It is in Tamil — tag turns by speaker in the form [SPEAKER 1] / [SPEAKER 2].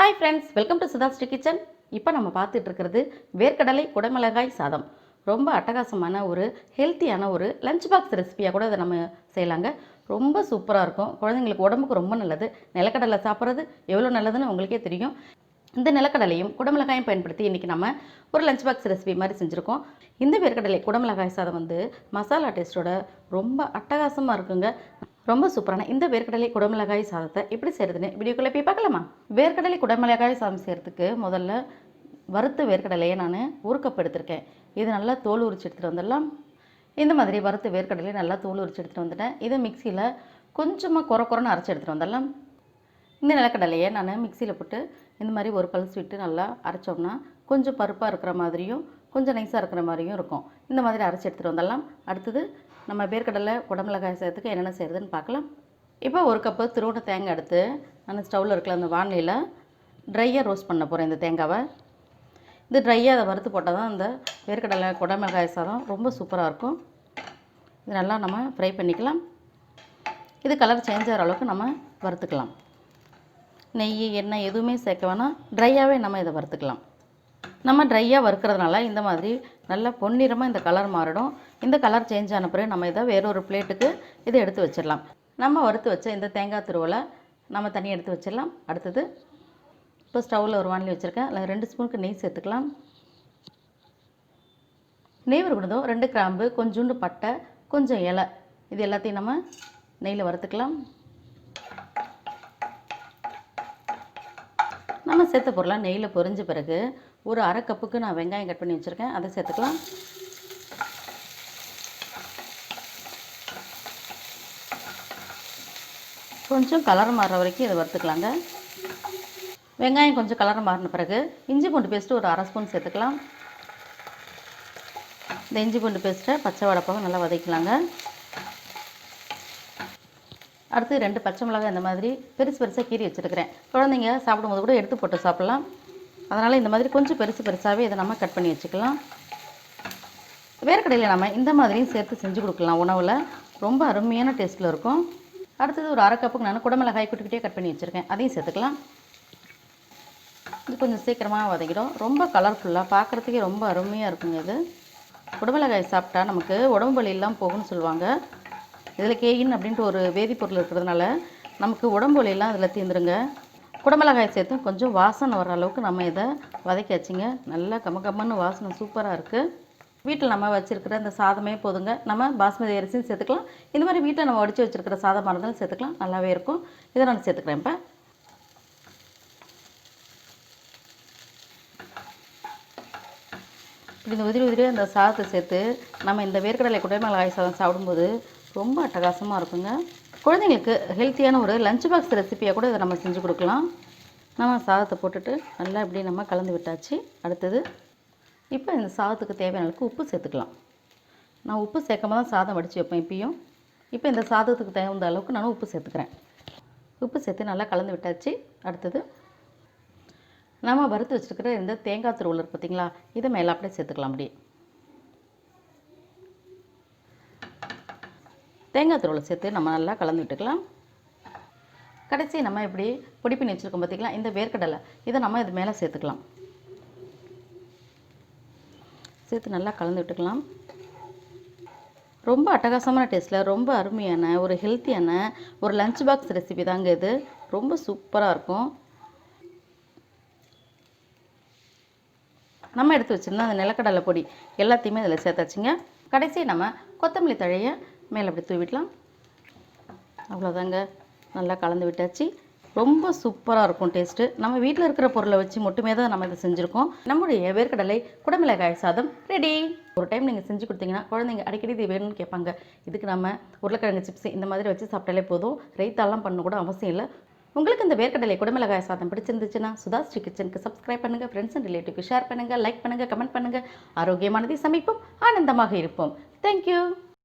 [SPEAKER 1] Hi friends, welcome to SudhaSri kitchen. இப்போ நம்ம பார்த்துட்டு இருக்கிறது வேர்க்கடலை குடமிளகாய் சாதம். ரொம்ப அட்டகாசமான ஒரு ஹெல்த்தியான ஒரு லஞ்ச் பாக்ஸ் ரெசிபியாக கூட இதை நம்ம செய்யலாங்க. ரொம்ப சூப்பராக இருக்கும். குழந்தைங்களுக்கு உடம்புக்கு ரொம்ப நல்லது. நிலக்கடலை சாப்பிட்றது எவ்வளோ நல்லதுன்னு உங்களுக்கே தெரியும். இந்த நிலக்கடலையும் குடமிளகாயும் பயன்படுத்தி இன்றைக்கி நம்ம ஒரு லஞ்ச் பாக்ஸ் ரெசிபி மாதிரி செஞ்சுருக்கோம். இந்த வேர்க்கடலை குடமிளகாய் சாதம் வந்து மசாலா டேஸ்ட்டோட ரொம்ப அட்டகாசமாக இருக்குங்க. ரொம்ப சூப்பரான இந்த வேர்க்கடலை குடமிளகாய் சாதத்தை எப்படி செய்கிறதுன்னு வீடியோக்குள்ளே போய் பார்க்கலாமா? வேர்க்கடலை குடமிளகாய் சாதம் செய்கிறதுக்கு முதல்ல வறுத்த வேர்க்கடலையை நான் 1 கப் எடுத்திருக்கேன். இது நல்லா தோல் உரிச்சு எடுத்துகிட்டு வந்துடலாம். இந்த மாதிரி வறுத்த வேர்க்கடலையை நல்லா தோல் உரிச்சு எடுத்துகிட்டு வந்துட்டேன். இதை மிக்சியில் கொஞ்சமாக குறைன்னு அரைச்சி எடுத்துகிட்டு வந்துடலாம். இந்த நிலக்கடலையை நான் மிக்சியில் போட்டு இந்த மாதிரி ஒரு பல்ஸ் விட்டு நல்லா அரைச்சோம்னா கொஞ்சம் பருப்பாக இருக்கிற மாதிரியும் கொஞ்சம் நைஸாக இருக்கிற மாதிரியும் இருக்கும். இந்த மாதிரி அரைச்சி எடுத்துகிட்டு வந்துடலாம். அடுத்தது நம்ம வேர்க்கடலை குடமிளகாய் செய்கிறதுக்கு என்னென்ன செய்கிறதுன்னு பார்க்கலாம். இப்போ 1 கப்பு துருவன தேங்காய் எடுத்து நான் ஸ்டவ்வில் இருக்கிற அந்த வானிலையில் ட்ரையாக ரோஸ்ட் பண்ண போகிறேன். இந்த தேங்காவை இது ட்ரையாக அதை வறுத்து போட்டால் தான் இந்த வேர்க்கடலை குடமிளகாய் சாதம் ரொம்ப சூப்பராக இருக்கும். இது நல்லா நம்ம ஃப்ரை பண்ணிக்கலாம். இது கலர் சேஞ்ச் ஆகிற அளவுக்கு நம்ம வறுத்துக்கலாம். நெய் எண்ணெய் எதுவுமே சேர்க்க வேணாம், ட்ரையாகவே நம்ம இதை வறுத்துக்கலாம். நம்ம ட்ரையாக வறுக்கிறதுனால இந்த மாதிரி நல்லா பொன்னிறமாக இந்த கலர் மாறிடும். இந்த கலர் சேஞ்ச் ஆன பிறகு நம்ம இதை வேறொரு பிளேட்டுக்கு இதை எடுத்து வச்சிடலாம். நம்ம வறுத்து வச்ச இந்த தேங்காய் துருவலை நம்ம தனியாக எடுத்து வச்சிடலாம். அடுத்தது இப்போ ஸ்டவ்வில் ஒரு வானிலை வச்சுருக்கேன். அதில் 2 ஸ்பூனுக்கு நெய் சேர்த்துக்கலாம். நெய் வறுக்கணும் 2 கிராம்பு, கொஞ்சோண்டு பட்டை, கொஞ்சம் இலை, இது எல்லாத்தையும் நம்ம நெய்யில் வறுத்துக்கலாம். நம்ம சேர்த்த பொருளாக நெய்யில் பொரிஞ்ச பிறகு ஒரு 1/2 கப்புக்கு நான் வெங்காயம் கட் பண்ணி வச்சுருக்கேன், அதை சேர்த்துக்கலாம். கொஞ்சம் கலர் மாறுற வரைக்கும் இதை வறுத்துக்கலாங்க. வெங்காயம் கொஞ்சம் கலர் மாறின பிறகு இஞ்சி பூண்டு பேஸ்ட்டு ஒரு 1/2 ஸ்பூன் சேர்த்துக்கலாம். இந்த இஞ்சி பூண்டு பேஸ்ட்டை பச்சை வாடைப்பாக நல்லா வதக்கலாங்க. அடுத்து 2 பச்சை மிளகாய் இந்த மாதிரி பெருசாக கீறி வச்சுருக்கிறேன். குழந்தைங்க சாப்பிடும்போது கூட எடுத்து போட்டு சாப்பிட்லாம். அதனால் இந்த மாதிரி கொஞ்சம் பெருசாகவே இதை நம்ம கட் பண்ணி வச்சுக்கலாம். வேர்க்கடையில் நம்ம இந்த மாதிரியும் சேர்த்து செஞ்சு கொடுக்கலாம். உணவில் ரொம்ப அருமையான டேஸ்ட்டில் இருக்கும். அடுத்தது ஒரு 1/2 கப்புக்கு நான் குடமிளகாய் குட்டியாக கட் பண்ணி வச்சுருக்கேன், அதையும் சேர்த்துக்கலாம். இது கொஞ்சம் சீக்கிரமாக வதக்கிடும். ரொம்ப கலர்ஃபுல்லாக பார்க்குறதுக்கே ரொம்ப அருமையாக இருக்குங்க. இது குடமிளகாய் சாப்பிட்டா நமக்கு உடம்பு வலி எல்லாம் போகும்னு சொல்லுவாங்க. இதில் கேயின் அப்படின்ட்டு ஒரு வேதிப்பொருள் இருக்கிறதுனால நமக்கு உடம்பு வலியெல்லாம் இதில் தீர்ந்துருங்க. குடமிளகாய் சேர்த்து கொஞ்சம் வாசனை வர அளவுக்கு நம்ம இதை வதக்கி வச்சுங்க. நல்லா கம்மன்னு வாசனை சூப்பராக இருக்குது. வீட்டில் நம்ம வச்சுருக்கிற இந்த சாதமே போதுங்க. நம்ம பாஸ்மதி அரிசியும் சேர்த்துக்கலாம். இந்த மாதிரி வீட்டில் நம்ம வடித்து வச்சுருக்கிற சாதமாக இருந்தாலும் சேர்த்துக்கலாம், நல்லாவே இருக்கும். இதை நான் சேர்த்துக்கிறேன். இப்போ இந்த உதிரி அந்த சாதத்தை சேர்த்து நம்ம இந்த வேர்க்கடலை குடமிளகாய் சாதம் சாப்பிடும்போது ரொம்ப அட்டகாசமாக இருக்குங்க. குழந்தைங்களுக்கு ஹெல்த்தியான ஒரு லஞ்ச் பாக்ஸ் ரெசிப்பியாக கூட இதை நம்ம செஞ்சு கொடுக்கலாம். நம்ம சாதத்தை போட்டுட்டு நல்லா இப்படி நம்ம கலந்து விட்டாச்சு. அடுத்தது இப்போ இந்த சாதத்துக்கு தேவையான அளவுக்கு உப்பு சேர்த்துக்கலாம். நான் உப்பு சேர்க்காம தான் சாதம் வடித்து வைப்பேன் இப்பயும். இப்போ இந்த சாதத்துக்கு தகுந்த அளவுக்கு நான் உப்பு சேர்த்துக்கிறேன். உப்பு சேர்த்து நல்லா கலந்து விட்டாச்சு. அடுத்தது நம்ம வறுத்து வச்சுருக்கிற இந்த தேங்காய் துருவல் இருக்குது பார்த்திங்களா, இதை மேலே அப்படியே சேர்த்துக்கலாம். அப்படியே தேங்காய் துருவல் சேர்த்து நம்ம நல்லா கலந்து விட்டுக்கலாம். கடைசி நம்ம இப்படி பொடி பண்ணி வச்சுருக்கோம் பார்த்திங்களா, இந்த வேர்க்கடலை, இதை நம்ம இது மேலே சேர்த்துக்கலாம். சேர்த்து நல்லா கலந்து விட்டுக்கலாம். ரொம்ப அட்டகாசமான டேஸ்ட்டில் ரொம்ப அருமையான ஒரு ஹெல்த்தியான ஒரு லஞ்ச் பாக்ஸ் ரெசிபி தாங்க இது. ரொம்ப சூப்பராக இருக்கும். நம்ம எடுத்து வச்சுருந்தோம் அந்த நிலக்கடலை பொடி எல்லாத்தையுமே இதில் சேர்த்தாச்சுங்க. கடைசி நம்ம கொத்தமல்லி தழையை மேலே அப்படி தூவிடலாம். அவ்வளோதாங்க, நல்லா கலந்து விட்டாச்சு. ரொம்ப சூப்பராக இருக்கும் டேஸ்ட்டு. நம்ம வீட்டில் இருக்கிற பொருளை வச்சு மட்டுமே தான் நம்ம இதை செஞ்சுருக்கோம். நம்முடைய வேர்க்கடலை குடமிளகாய் சாதம் ரெடி. ஒரு டைம் நீங்கள் செஞ்சு கொடுத்தீங்கன்னா குழந்தைங்க அடிக்கடி இது வேணும்னு கேட்பாங்க. இதுக்கு நம்ம உருளைக்கிழங்கு சிப்ஸ் இந்த மாதிரி வச்சு சாப்பிட்டாலே போதும். ரைத்தாலாம் பண்ண கூட அவசியம் இல்லை. உங்களுக்கு இந்த வேர்க்கடலை குடமிளகாய் சாதம் பிடிச்சிருந்துச்சுன்னா சுதாஸ்ரீ கிச்சனுக்கு சப்ஸ்கிரைப் பண்ணுங்கள், ஃப்ரெண்ட்ஸ் அண்ட் ரிலேட்டிவ்க்கு ஷேர் பண்ணுங்கள், லைக் பண்ணுங்கள், கமெண்ட் பண்ணுங்கள். ஆரோக்கியமானதை சமைப்போம், ஆனந்தமாக இருப்போம். தேங்க்யூ.